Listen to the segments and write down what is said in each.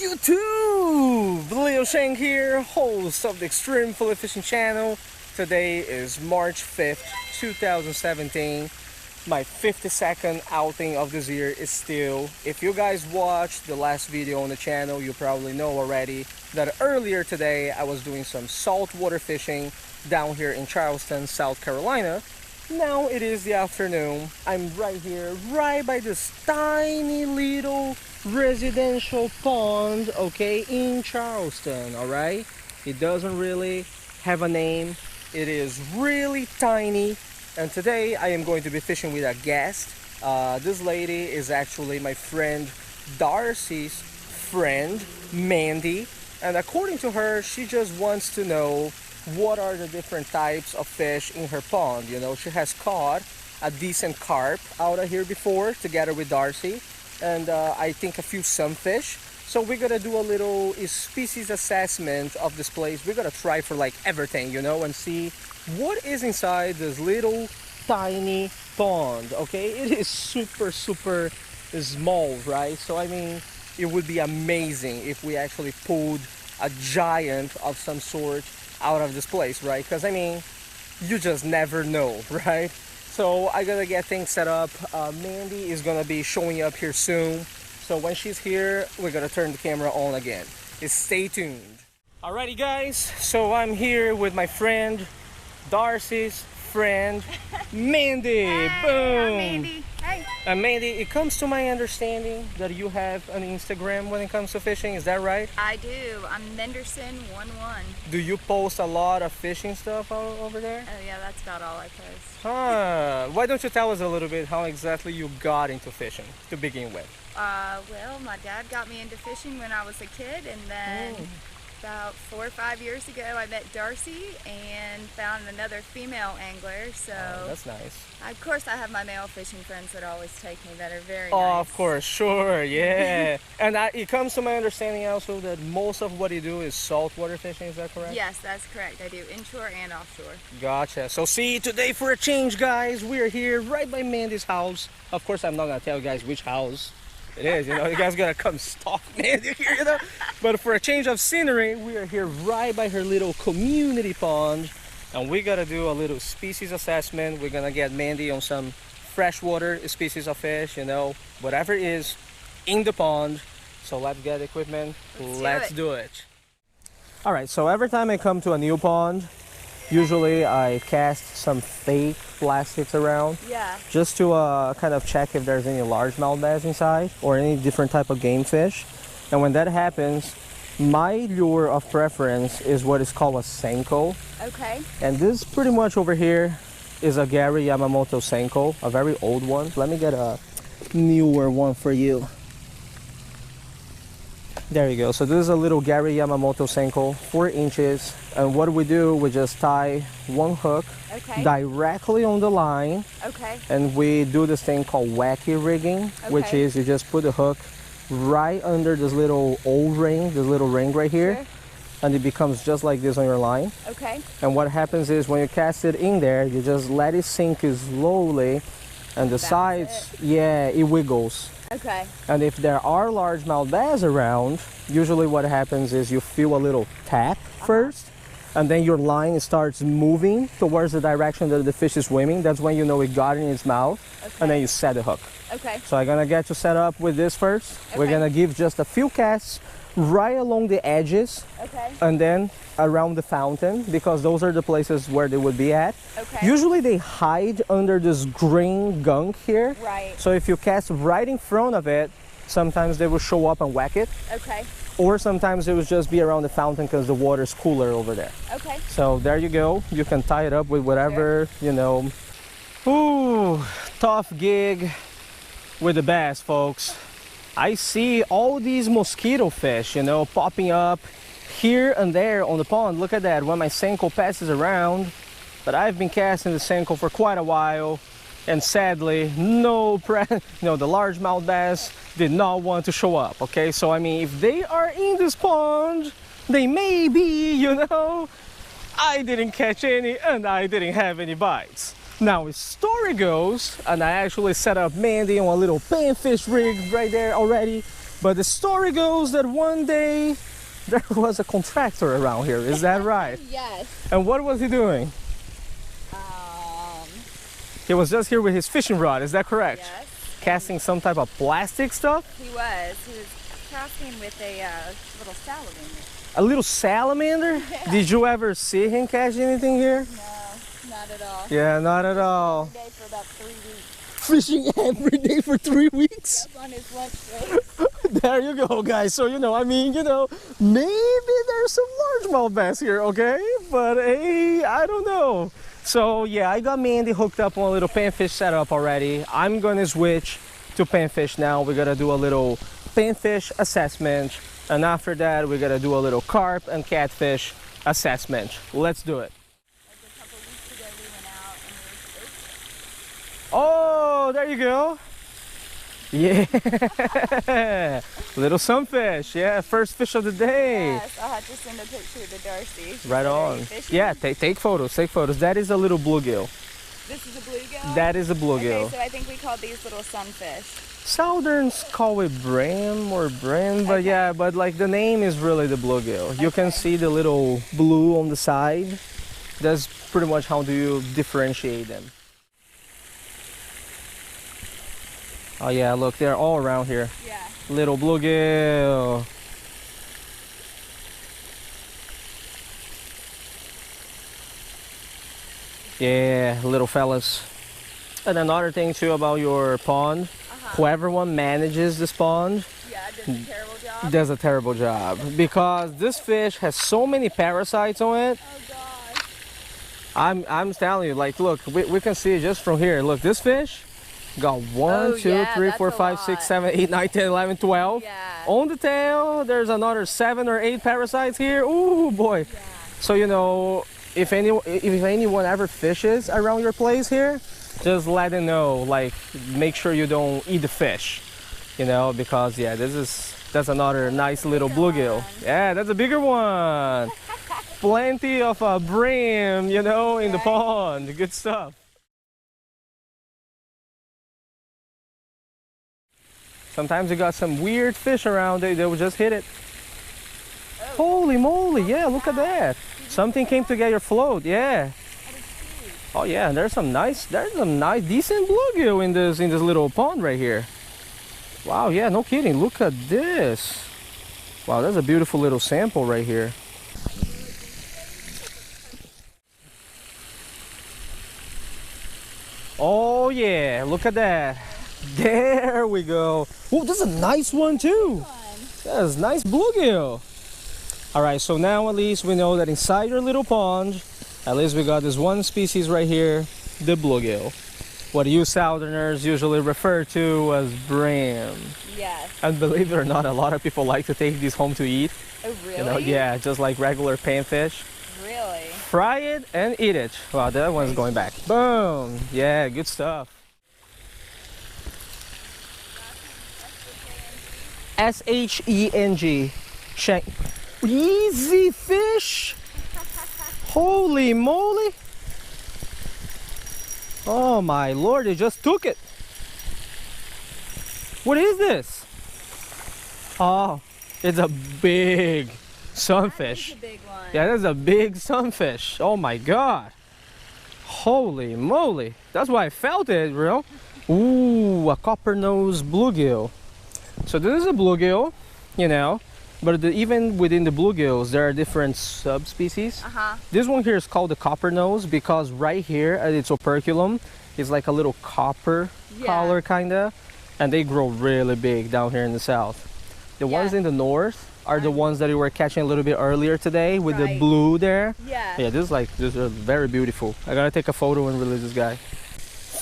YouTube! Leo Sheng here, host of the Extreme Fillet Fishing channel. Today is March 5th, 2017. My 52nd outing of this year is still. If you guys watched the last video on the channel, you probably know already that earlier today I was doing some saltwater fishing down here in Charleston, South Carolina. Now it is the afternoon. I'm right here, right by this tiny little residential pond, okay, in Charleston, all right? It doesn't really have a name. It is really tiny. And today I am going to be fishing with a guest. This lady is actually my friend Darcy's friend, Mandy. And according to her, she just wants to know what are the different types of fish in her pond. You know, she has caught a decent carp out of here before together with Darcy, and I think a few sunfish. So we're gonna do a little species assessment of this place. We're gonna try for like everything, you know, and see what is inside this little tiny pond. Okay, it is super small, right? So I mean, it would be amazing if we actually pulled a giant of some sort out of this place, right? Because I mean, you just never know, right? So I gotta get things set up. Mandy is gonna be showing up here soon, so when she's here we're gonna turn the camera on again. Stay tuned. Alrighty guys, so I'm here with my friend Darcy's friend Mandy. Hey, boom. I'm Mandy. Hey. Mandy, it comes to my understanding that you have an Instagram when it comes to fishing, is that right? I do. I'm Menderson11. Do you post a lot of fishing stuff over there? Oh yeah, that's about all I post. Huh. Why don't you tell us a little bit how exactly you got into fishing to begin with? Well, my dad got me into fishing when I was a kid, and then about 4 or 5 years ago I met Darcy and found another female angler. So that's nice. Of course I have my male fishing friends that always take me that are very Oh, nice. of course, sure, yeah. And it comes to my understanding also that most of what you do is saltwater fishing, is that correct? Yes, that's correct. I do inshore and offshore. Gotcha. So see, today for a change, guys, we're here right by Mandy's house. Of course, I'm not gonna tell you guys which house it is, you know, you guys gotta come stalk Mandy here, you know. But for a change of scenery, we are here right by her little community pond, and we gotta do a little species assessment. We're gonna get Mandy on some freshwater species of fish, you know, whatever is in the pond. So let's get equipment, let's do it. All right, so every time I come to a new pond, usually I cast some fake plastics around, Yeah. just to kind of check if there's any largemouth bass inside or any different type of game fish. And when that happens, my lure of preference is what is called a Senko. Okay. And this pretty much over here is a Gary Yamamoto Senko, a very old one. Let me get a newer one for you. There you go. So this is a little Gary Yamamoto Senko, 4 inches. And what we do, we just tie one hook directly on the line. Okay. And we do this thing called wacky rigging, which is you just put the hook right under this little O-ring, this little ring right here. Sure. And it becomes just like this on your line. Okay. And what happens is when you cast it in there, you just let it sink slowly, and the sides, yeah, it wiggles. Okay. And if there are largemouth bass around, usually what happens is you feel a little tap first, and then your line starts moving towards the direction that the fish is swimming. That's when you know it got in its mouth, and then you set the hook. Okay. So I'm gonna get you set up with this first. We're gonna give just a few casts right along the edges, and then around the fountain, because those are the places where they would be at. Okay. Usually they hide under this green gunk here. Right. So if you cast right in front of it, sometimes they will show up and whack it. Okay. Or sometimes it will just be around the fountain because the water is cooler over there. Okay. So there you go. You can tie it up with whatever, you know. Ooh, tough gig with the bass, folks. I see all these mosquito fish, you know, popping up here and there on the pond. Look at that when my Senko passes around. But I've been casting the Senko for quite a while, and sadly, the largemouth bass did not want to show up. Okay, so I mean, if they are in this pond, they may be, you know. I didn't catch any, and I didn't have any bites. Now, as story goes, and I actually set up Mandy on a little panfish rig right there already, But the story goes that one day there was a contractor around here. Is that right? Yes. And what was he doing? He was just here with his fishing rod. Is that correct? Yes. Casting some type of plastic stuff? He was casting with a little salamander. A little salamander? Yeah. Did you ever see him catch anything here? No, not at all. Yeah, not at all. Every day for about 3 weeks. Fishing every day for 3 weeks? Up on his lunch break. There you go, guys. So, maybe there's some largemouth bass here, okay? But hey, I don't know. So yeah, I got Mandy hooked up on a little panfish setup already. I'm gonna switch to panfish now. We're gonna do a little panfish assessment, and after that we're gonna do a little carp and catfish assessment. Let's do it. Like a couple weeks ago we went out and there was Oh, there you go. Yeah, little sunfish. Yeah, first fish of the day. Yes, I'll have to send a picture to Darcy. She Right said, "Are on. you fishing?" Yeah, take photos, take photos. That is a little bluegill. This is a bluegill? That is a bluegill. Okay, so I think we call these little sunfish. Southerns call it bram or bran, but Okay. yeah, but like the name is really the bluegill. You can Okay. see the little blue on the side. That's pretty much how do you differentiate them. Oh yeah, look, they're all around here. Yeah. Little bluegill. Yeah, little fellas. And another thing too about your pond, whoever one manages this pond Yeah, does a terrible job. does a terrible job, because this fish has so many parasites on it. Oh gosh. I'm telling you, like, look, we can see it just from here. Look, this fish got 1, Oh, 2, yeah, 3, that's 4, a 5, 6, lot. 7, 8, 9, 10, 11, 12. Yeah. On the tail, there's another 7 or 8 parasites here. Ooh boy. Yeah. So if anyone ever fishes around your place here, just let them know. Like, make sure you don't eat the fish, because yeah, that's another nice little bluegill. Yeah, that's a bigger one. Plenty of brim, in the pond. Good stuff. Sometimes you got some weird fish around, they will just hit it. Holy moly, yeah, look at that. Something came to get your float, yeah. Oh yeah, there's some nice decent bluegill in this little pond right here. Wow, yeah, no kidding. Look at this. Wow, that's a beautiful little sample right here. Oh yeah, look at that. There we go. Oh, this is a nice one too. That's nice bluegill. All right, so now at least we know that inside your little pond, at least we got this one species right here, the bluegill. What you Southerners usually refer to as bram. Yes. And believe it or not, a lot of people like to take these home to eat. Oh really? Yeah, just like regular panfish. Really? Fry it and eat it. Wow, that one's going back. Boom. Yeah, good stuff. S-H-E-N-G. Shank. Easy fish. Holy moly. Oh my lord, they just took it. What is this? Oh, it's a big sunfish. That's a big one. Yeah, that's a big sunfish. Oh my god. Holy moly. That's why I felt it, bro. Ooh, a copper nose bluegill. So this is a bluegill, but even within the bluegills, there are different subspecies. This one here is called the copper nose because right here at its operculum is like a little copper color kinda, and they grow really big down here in the south. The ones in the north are the ones that we were catching a little bit earlier today with the blue there. Yeah, these are very beautiful. I gotta take a photo and release this guy.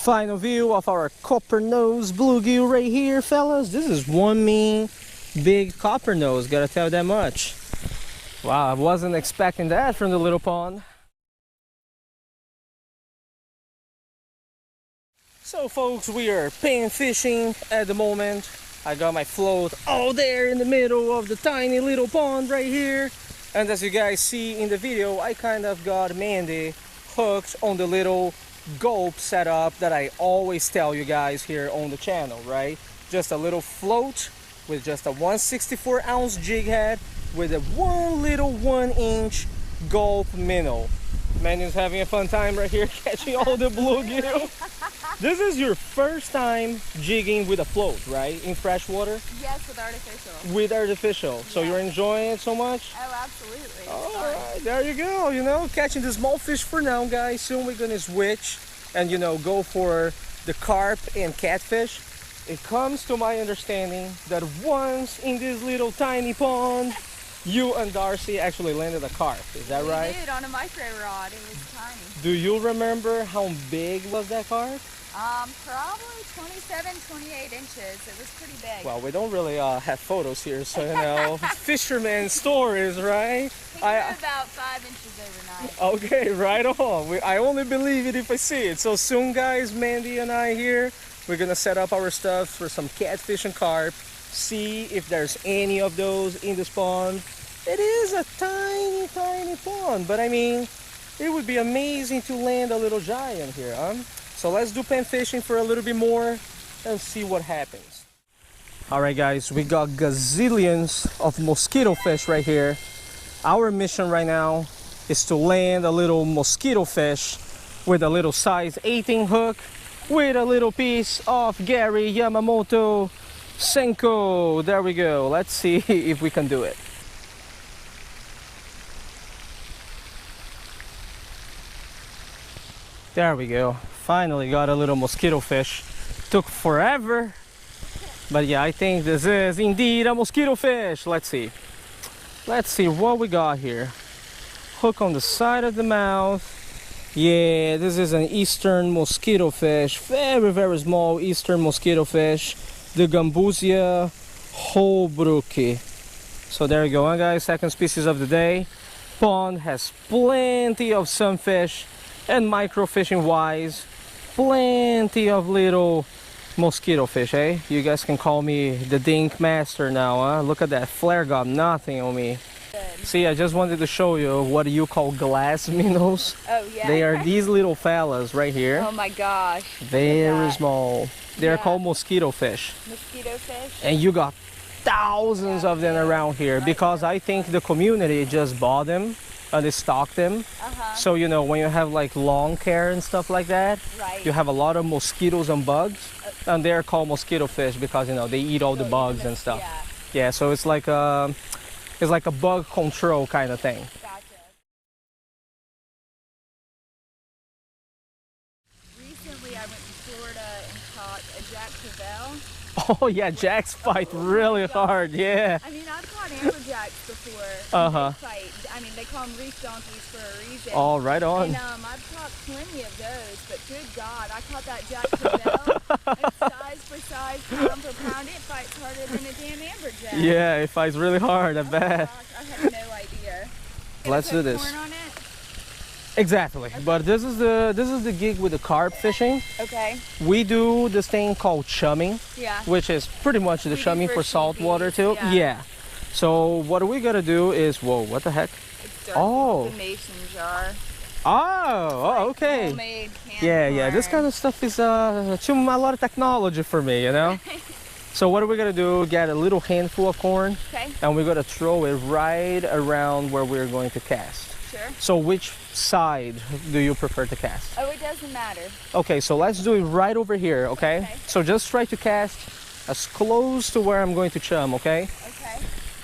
Final view of our copper nose bluegill right here, fellas. This is one mean big copper nose, gotta tell that much. Wow, I wasn't expecting that from the little pond. So folks, we are pan fishing at the moment. I got my float out there in the middle of the tiny little pond right here. And as you guys see in the video, I kind of got Mandy hooked on the little gulp setup that I always tell you guys here on the channel, right? Just a little float with just a 1/64 ounce jig head with a one little 1-inch Gulf minnow. Manu's having a fun time right here catching all the bluegill. This is your first time jigging with a float, right? In freshwater? Yes, with artificial. With artificial. Yeah. So you're enjoying it so much? Oh, absolutely. Alright, there you go, you know, catching the small fish for now, guys. Soon we're gonna switch and, you know, go for the carp and catfish. It comes to my understanding that once in this little tiny pond, you and Darcy actually landed a carp. Is that right? We did, on a micro rod. It was tiny. Do you remember how big was that carp? Probably 27, 28 inches. It was pretty big. Well, we don't really have photos here, so, you know, fisherman stories, right? He grew about 5 inches overnight. Okay, right on. I only believe it if I see it. So soon, guys, Mandy and I here, we're gonna set up our stuff for some catfish and carp, see if there's any of those in this pond. It is a tiny, tiny pond, but I mean, it would be amazing to land a little giant here, huh? So let's do pan fishing for a little bit more and see what happens. All right, guys, we got gazillions of mosquito fish right here. Our mission right now is to land a little mosquito fish with a little size 18 hook with a little piece of Gary Yamamoto Senko. There we go. Let's see if we can do it. There we go. Finally got a little mosquito fish. Took forever, but yeah, I think this is indeed a mosquito fish. Let's see what we got here. Hook on the side of the mouth. Yeah, this is an eastern mosquito fish. Very, very small eastern mosquito fish. The Gambusia holbrooke. So there you go, huh, guys. Second species of the day. Pond has plenty of sunfish, and microfishing wise, plenty of little mosquito fish, eh? You guys can call me the dink master now, huh? Look at that flare, got nothing on me. Good. See, I just wanted to show you what you call glass minnows. Oh, yeah. They are these little fellas right here. Oh my gosh. Very small. They're Yeah. called mosquito fish. Mosquito fish. And you got thousands of them around here because I think the community just bought them and they stocked them. So, you know, when you have like lawn care and stuff like that, Right. you have a lot of mosquitoes and bugs, and they're called mosquito fish because, you know, they eat all the bugs and stuff. Yeah. Yeah, so it's like a bug control kind of thing. Gotcha. Recently, I went to Florida and caught a Jack Crevalle. Oh yeah, jacks fight really hard. Yeah. I mean, I've caught amberjacks before. They fight. I mean, they call them reef donkeys for a reason. Oh, right on. And I've caught plenty of those, but good God, I caught that Jack Crevalle. And size for size, pound for pound, it fights harder than a damn amberjack. Yeah, it fights really hard, I bet. Gosh, I had no idea. Let's do this. Corn on it? Exactly. Okay. But this is the gig with the carp fishing. Okay. We do this thing called chumming. Yeah. Which is pretty much the chumming for salt water too. Yeah. So what we gotta do is, whoa, what the heck? It's dark. The mason jar. Oh, okay. Homemade canned Yeah. This kind of stuff is a lot of technology for me, you know. So what are we gonna do? Get a little handful of corn, and we're gonna throw it right around where we're going to cast. Sure. So which side do you prefer to cast? Oh, it doesn't matter. Okay, so let's do it right over here, okay? So just try to cast as close to where I'm going to chum, okay? Okay.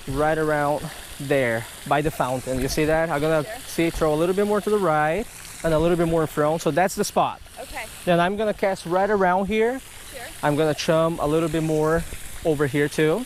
Right around there by the fountain. You see that? I'm gonna throw a little bit more to the right and a little bit more in front. So that's the spot. Okay. Then I'm gonna cast right around here. Sure. I'm gonna chum a little bit more over here too.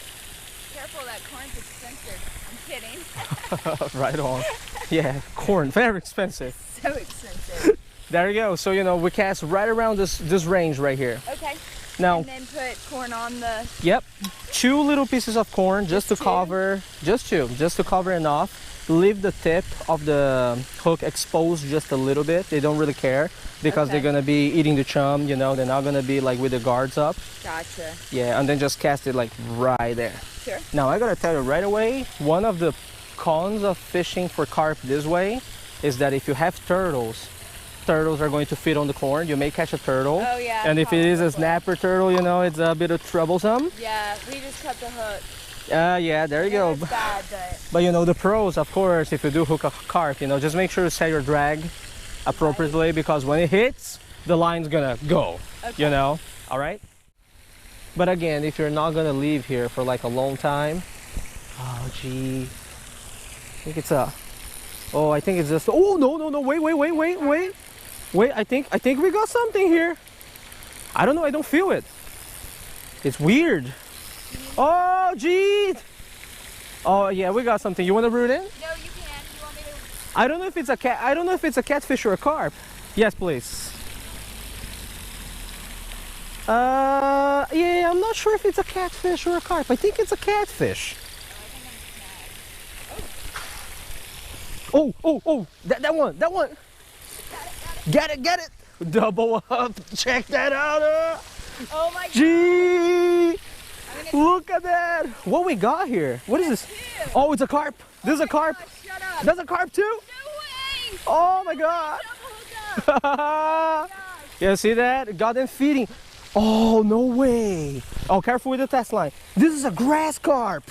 Careful, that corn's expensive. I'm kidding. Right on. Yeah, corn, very expensive. So expensive. There you go. So, you know, we cast right around this range right here. Okay. Now, and then put corn on the... Yep. 2 little pieces of corn just to cover, just to cover enough. Leave the tip of the hook exposed just a little bit. They don't really care because they're going to be eating the chum, you know, they're not going to be like with the guards up. Gotcha. Yeah, and then just cast it like right there. Sure. Now, I got to tell you right away, one of the cons of fishing for carp this way is that if you have turtles, turtles are going to feed on the corn. You may catch a turtle. Oh yeah. And if it is a probably. snapper turtle, you know, it's a bit of troublesome. Yeah, we just cut the hook. Yeah, there you go. It's bad, But you know, the pros, of course, if you do hook a carp, you know, just make sure to set your drag appropriately, because when it hits, the line's gonna go, you know, all right? But again, if you're not gonna leave here for like a long time, oh gee, I think it's a, oh, I think it's just, oh, no, wait, I think we got something here. I don't know, I don't feel it. It's weird. Oh, gee. Oh, yeah, we got something. You want to root in? No, you can. You want me to? I don't know if it's a cat. I don't know if it's a catfish or a carp. Yes, please. Yeah, I'm not sure if it's a catfish or a carp. I think it's a catfish. Oh, that one. Got it. Double up. Check that out. Oh my God. Gee. Look at that. What we got here? What is this? Two. Oh, it's a carp. This is a carp. Gosh, shut up. That's a carp too? No way. Oh my God. Oh Yeah, see that? Got them feeding. Oh, no way. Oh, careful with the test line. This is a grass carp.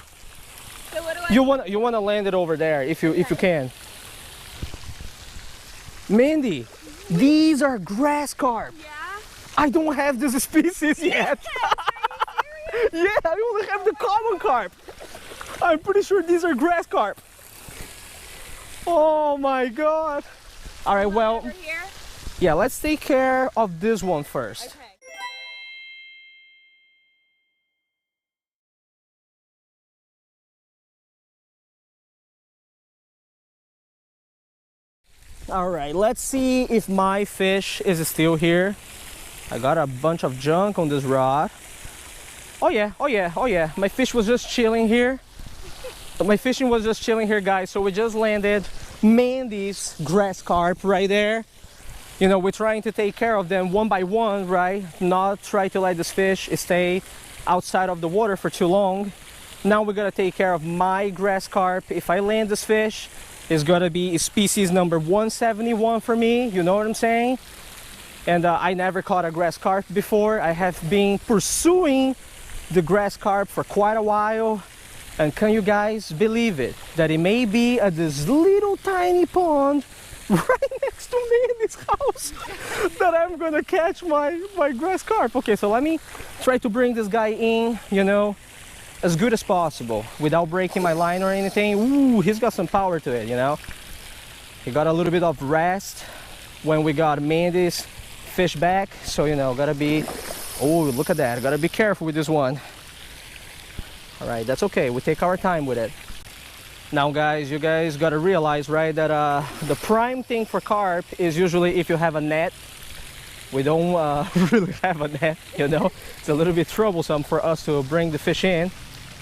So what do I You wanna land it over there if you can. Mandy, these are grass carp. Yeah? I don't have this species yet. Yeah, I only have the common carp. I'm pretty sure these are grass carp. Oh my God. All right, well, Over here? yeah, let's take care of this one first. Okay. All right, let's see if my fish is still here. I got a bunch of junk on this rod. Oh yeah. My fish was just chilling here. My fishing was just chilling here, guys. So we just landed Mandy's grass carp right there. You know, we're trying to take care of them one by one, right? Not try to let this fish stay outside of the water for too long. Now we're gonna take care of my grass carp. If I land this fish, it's gonna be species number 171 for me. You know what I'm saying? And I never caught a grass carp before. I have been pursuing the grass carp for quite a while. And can you guys believe it? That it may be at this little tiny pond right next to Mandy's house that I'm gonna catch my grass carp. Okay, so let me try to bring this guy in, you know, as good as possible without breaking my line or anything. Ooh, he's got some power to it, you know. He got a little bit of rest when we got Mandy's fish back, so you know, gotta be, oh, look at that, gotta be careful with this one. All right, that's okay, we take our time with it. Now guys, you guys gotta realize, right, that the prime thing for carp is usually if you have a net. We don't really have a net, you know. It's a little bit troublesome for us to bring the fish in.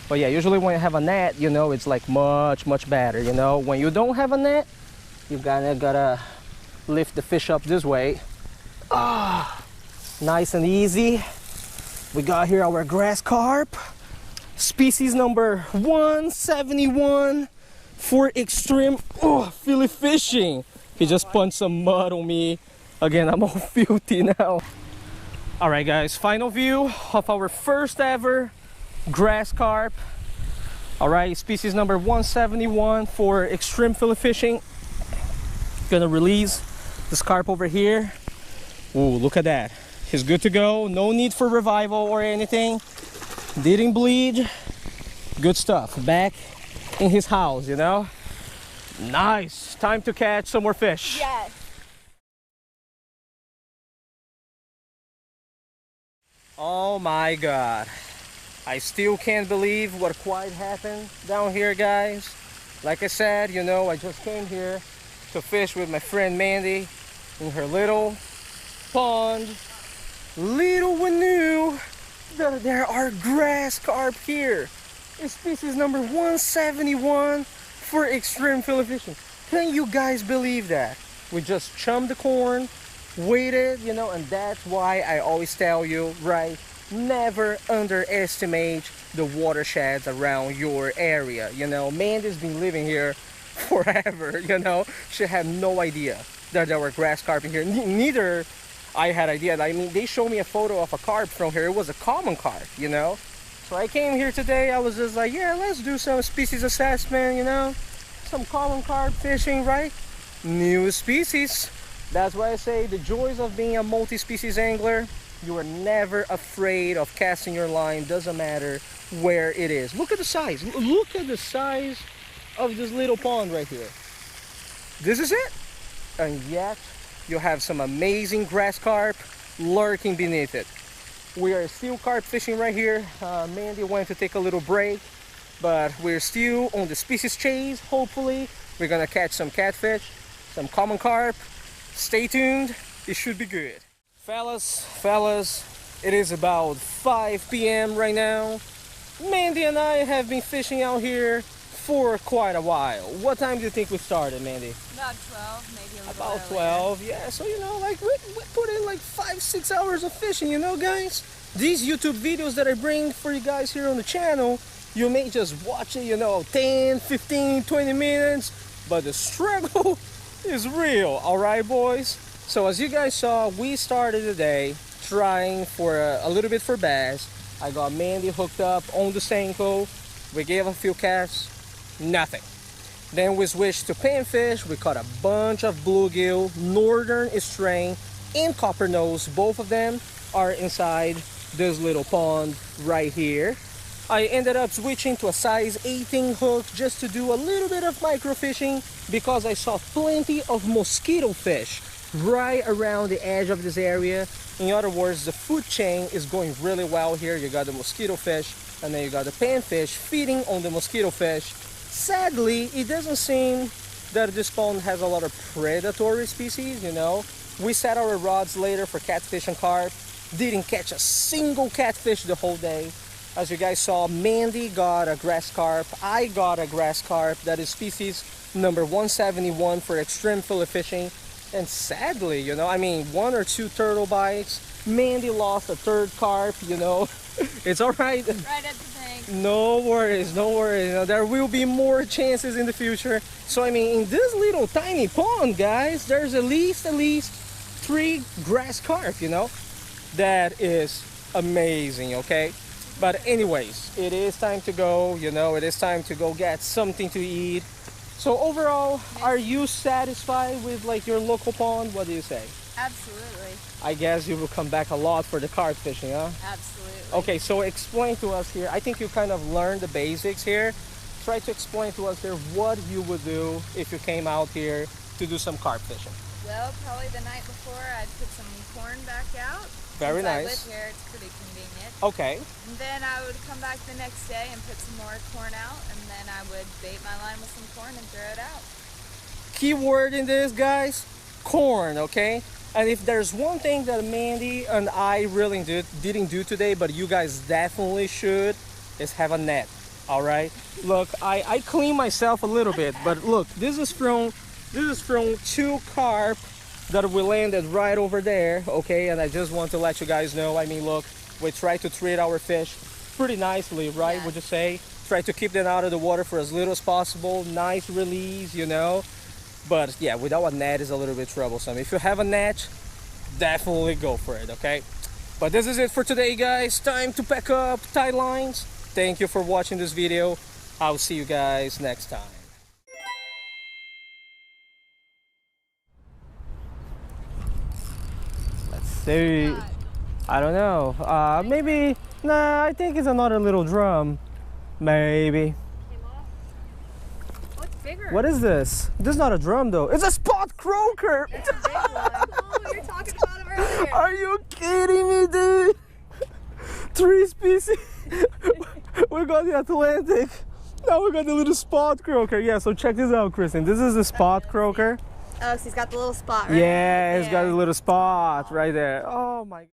But yeah, usually when you have a net, you know, it's like much better, you know. When you don't have a net, you gotta lift the fish up this way. Ah, nice and easy. We got here our grass carp, species number 171 for extreme Philly fishing. He just punched some mud on me. Again, I'm all filthy now. All right, guys, final view of our first ever grass carp. All right, species number 171 for extreme Philly fishing. Gonna release this carp over here. Ooh, look at that. He's good to go. No need for revival or anything. Didn't bleed. Good stuff. Back in his house, you know. Nice. Time to catch some more fish. Yes. Oh my God. I still can't believe what quite happened down here, guys. Like I said, you know, I just came here to fish with my friend Mandy in her little pond. Little we knew that there are grass carp here. It's species number 171 for extreme Philly fishing. Can you guys believe that? We just chummed the corn, waited, you know, and that's why I always tell you, right? Never underestimate the watersheds around your area. You know, Mandy's been living here forever, you know. She had no idea. that there were grass carp in here. Neither I had idea. I mean, they showed me a photo of a carp from here. It was a common carp, you know. So I came here today. I was just like, yeah, let's do some species assessment, you know, some common carp fishing, right? New species. That's why I say the joys of being a multi-species angler. You are never afraid of casting your line. Doesn't matter where it is. Look at the size. Look at the size of this little pond right here. This is it. And yet you have some amazing grass carp lurking beneath it. We are still carp fishing right here. Mandy went to take a little break, but we're still on the species chase. Hopefully we're gonna catch some catfish, some common carp. Stay tuned, it should be good. Fellas, it is about 5 p.m. right now. Mandy and I have been fishing out here for quite a while. What time do you think we started, Mandy? About 12, maybe a little About earlier. 12, yeah. So, you know, like we put in like 5-6 hours of fishing, you know, guys? These YouTube videos that I bring for you guys here on the channel, you may just watch it, you know, 10, 15, 20 minutes, but the struggle is real, all right, boys? So as you guys saw, we started the day trying for a little bit for bass. I got Mandy hooked up on the Senko. We gave a few casts, nothing. Then we switched to panfish. We caught a bunch of bluegill, northern strain, and copper nose. Both of them are inside this little pond right here. I ended up switching to a size 18 hook just to do a little bit of microfishing because I saw plenty of mosquito fish right around the edge of this area. In other words, the food chain is going really well here. You got the mosquito fish and then you got the panfish feeding on the mosquito fish. Sadly, it doesn't seem that this pond has a lot of predatory species, you know. We set our rods later for catfish and carp. Didn't catch a single catfish the whole day. As you guys saw, Mandy got a grass carp. I got a grass carp. That is species number 171 for extreme fillet fishing. And sadly, you know, I mean, 1 or 2 turtle bites. Mandy lost a third carp, you know. It's all right. Right at the tank. No worries, no worries. You know, there will be more chances in the future. So, I mean, in this little tiny pond, guys, there's at least 3 grass carp, you know. That is amazing, okay? But anyways, it is time to go, you know, it is time to go get something to eat. So overall, are you satisfied with like your local pond? What do you say? Absolutely. I guess you will come back a lot for the carp fishing, huh? Absolutely. Okay, so explain to us here. I think you kind of learned the basics here. Try to explain to us here what you would do if you came out here to do some carp fishing. Well, probably the night before I'd put some corn back out. Very Since nice. I live here, it's pretty convenient. Okay. And then I would come back the next day and put some more corn out, and then I would bait my line with some corn and throw it out. Key word in this, guys, corn, okay? And if there's one thing that Mandy and I really didn't do today, but you guys definitely should, is have a net, all right? Look, I clean myself a little bit, but look, this is from 2 carp that we landed right over there, okay? And I just want to let you guys know, I mean, look, we try to treat our fish pretty nicely, right? Yeah. Would you say? Try to keep them out of the water for as little as possible. Nice release, you know? But yeah, without a net is a little bit troublesome. If you have a net, definitely go for it, okay? But this is it for today, guys. Time to pack up, tie lines. Thank you for watching this video. I'll see you guys next time. Let's see. I don't know. Maybe, nah, I think it's another little drum. Maybe. What's bigger? What is this? This is not a drum though. It's a spot croaker. It's a big one. Oh, we were talking about him earlier. Are you kidding me, dude? 3 species. We got the Atlantic. Now we got the little spot croaker. Yeah, so check this out, Kristen. This is the spot croaker. Oh, so he's got the little spot right Yeah, it's got a there. little spot right there. Oh my.